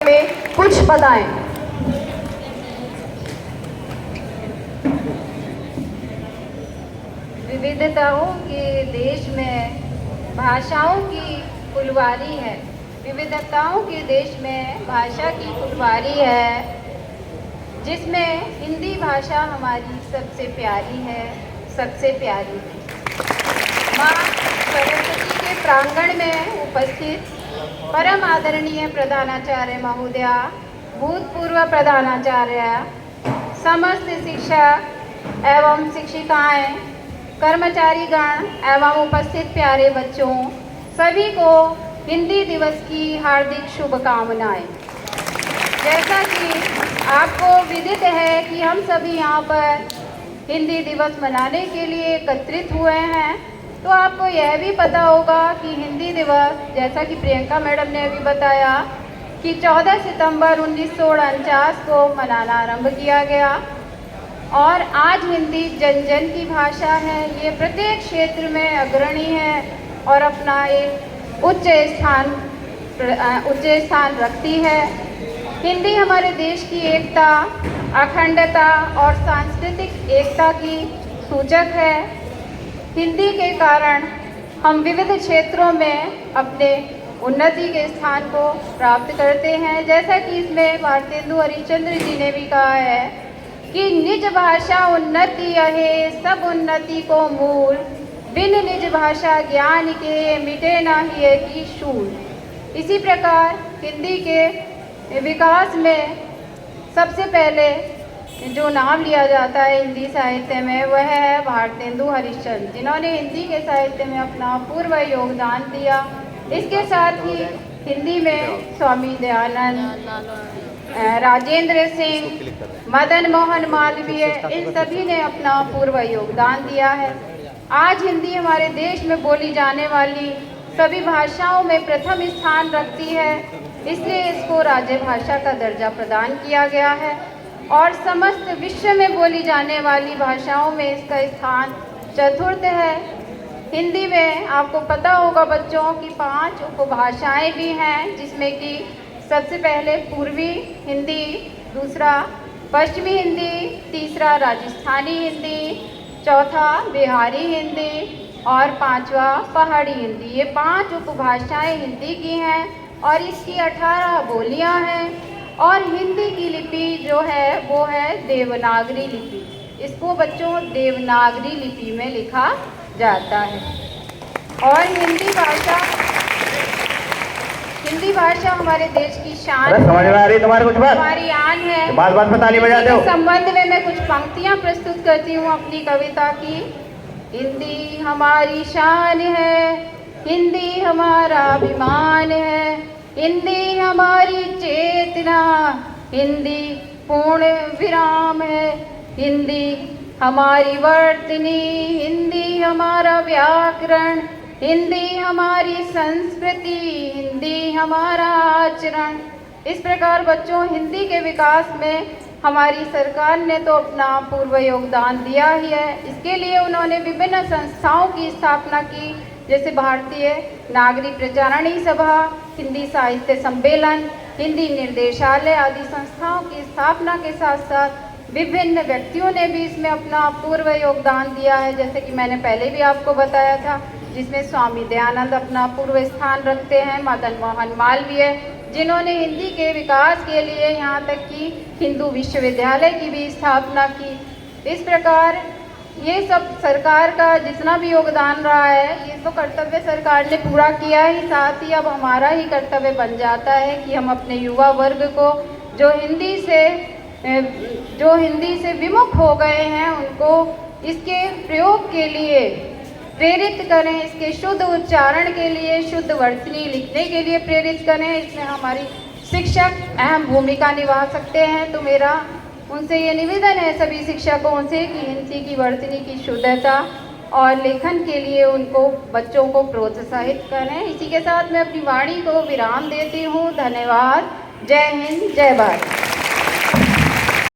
में कुछ बताएं। विविधताओं के देश में भाषाओं की फुलवारी है। विविधताओं के देश में भाषा की फुलवारी है, जिसमें हिंदी भाषा हमारी सबसे प्यारी है, सबसे प्यारी है। माँ सरस्वती के प्रांगण में उपस्थित परम आदरणीय प्रधानाचार्य महोदया, भूतपूर्व प्रधानाचार्य, समस्त शिक्षक एवं शिक्षिकाएं, कर्मचारीगण एवं उपस्थित प्यारे बच्चों, सभी को हिंदी दिवस की हार्दिक शुभकामनाएं। जैसा कि आपको विदित है कि हम सभी यहाँ पर हिंदी दिवस मनाने के लिए एकत्रित हुए हैं, तो आपको यह भी पता होगा कि हिंदी दिवस, जैसा कि प्रियंका मैडम ने अभी बताया, कि 14 सितंबर 1949 को मनाना आरंभ किया गया और आज हिंदी जन जन की भाषा है। ये प्रत्येक क्षेत्र में अग्रणी है और अपना एक उच्च स्थान रखती है। हिंदी हमारे देश की एकता, अखंडता और सांस्कृतिक एकता की सूचक है। हिंदी के कारण हम विविध क्षेत्रों में अपने उन्नति के स्थान को प्राप्त करते हैं। जैसा कि इसमें भारतेंदु हरिश्चंद्र जी ने भी कहा है कि निज भाषा उन्नति अहे, सब उन्नति को मूल, बिन निज भाषा ज्ञान के मिटे ना ही की शूल। इसी प्रकार हिंदी के विकास में सबसे पहले जो नाम लिया जाता है हिंदी साहित्य में, वह है भारतेंदु हरिश्चंद्र, जिन्होंने हिंदी के साहित्य में अपना पूर्व योगदान दिया। इसके साथ ही हिंदी में स्वामी दयानंद, राजेंद्र सिंह, मदन मोहन मालवीय, इन सभी ने अपना पूर्व योगदान दिया है। आज हिंदी हमारे देश में बोली जाने वाली सभी भाषाओं में प्रथम स्थान रखती है, इसलिए इसको राजभाषा का दर्जा प्रदान किया गया है और समस्त विश्व में बोली जाने वाली भाषाओं में इसका स्थान चतुर्थ है। हिंदी में आपको पता होगा बच्चों की 5 उपभाषाएं भी हैं, जिसमें कि सबसे पहले पूर्वी हिंदी, दूसरा पश्चिमी हिंदी, तीसरा राजस्थानी हिंदी, चौथा बिहारी हिंदी और 5वां पहाड़ी हिंदी। ये 5 उपभाषाएं हिंदी की हैं और इसकी 18 बोलियां हैं। और हिंदी की लिपि जो है वो है देवनागरी लिपि। इसको बच्चों देवनागरी लिपि में लिखा जाता है। और हिंदी भाषा हमारे देश की शान है, समझ में आ रही तुम्हारे कुछ बात? हमारी आन है। बात में ताली बजाते हो। इस संबंध में मैं कुछ पंक्तियां प्रस्तुत करती हूँ अपनी कविता की। हिंदी हमारी शान है, हिंदी हमारा अभिमान है, हिंदी हमारी चेतना, हिंदी पूर्ण विराम है, हिंदी हमारी वर्तनी, हिंदी हमारा व्याकरण, हिंदी हमारी संस्कृति, हिंदी हमारा आचरण। इस प्रकार बच्चों हिंदी के विकास में हमारी सरकार ने तो अपना पूर्व योगदान दिया ही है। इसके लिए उन्होंने विभिन्न संस्थाओं की स्थापना की, जैसे भारतीय नागरिक प्रचारणी सभा, हिंदी साहित्य सम्मेलन, हिंदी निर्देशालय आदि संस्थाओं की स्थापना के साथ साथ विभिन्न व्यक्तियों ने भी इसमें अपना पूर्व योगदान दिया है, जैसे कि मैंने पहले भी आपको बताया था, जिसमें स्वामी दयानंद अपना पूर्व स्थान रखते हैं, मदन मोहन मालवीय, जिन्होंने हिंदी के विकास के लिए यहाँ तक कि हिंदू विश्वविद्यालय की भी स्थापना की। इस प्रकार ये सब सरकार का जितना भी योगदान रहा है, ये तो कर्तव्य सरकार ने पूरा किया ही, साथ ही अब हमारा ही कर्तव्य बन जाता है कि हम अपने युवा वर्ग को जो हिंदी से विमुख हो गए हैं, उनको इसके प्रयोग के लिए प्रेरित करें, इसके शुद्ध उच्चारण के लिए, शुद्ध वर्तनी लिखने के लिए प्रेरित करें। इसमें हमारी शिक्षक अहम भूमिका निभा सकते हैं। तो मेरा उनसे ये निवेदन है सभी शिक्षकों से कि हिंदी की वर्तनी की शुद्धता और लेखन के लिए उनको बच्चों को प्रोत्साहित करें। इसी के साथ मैं अपनी वाणी को विराम देती हूँ। धन्यवाद। जय हिंद, जय भारत।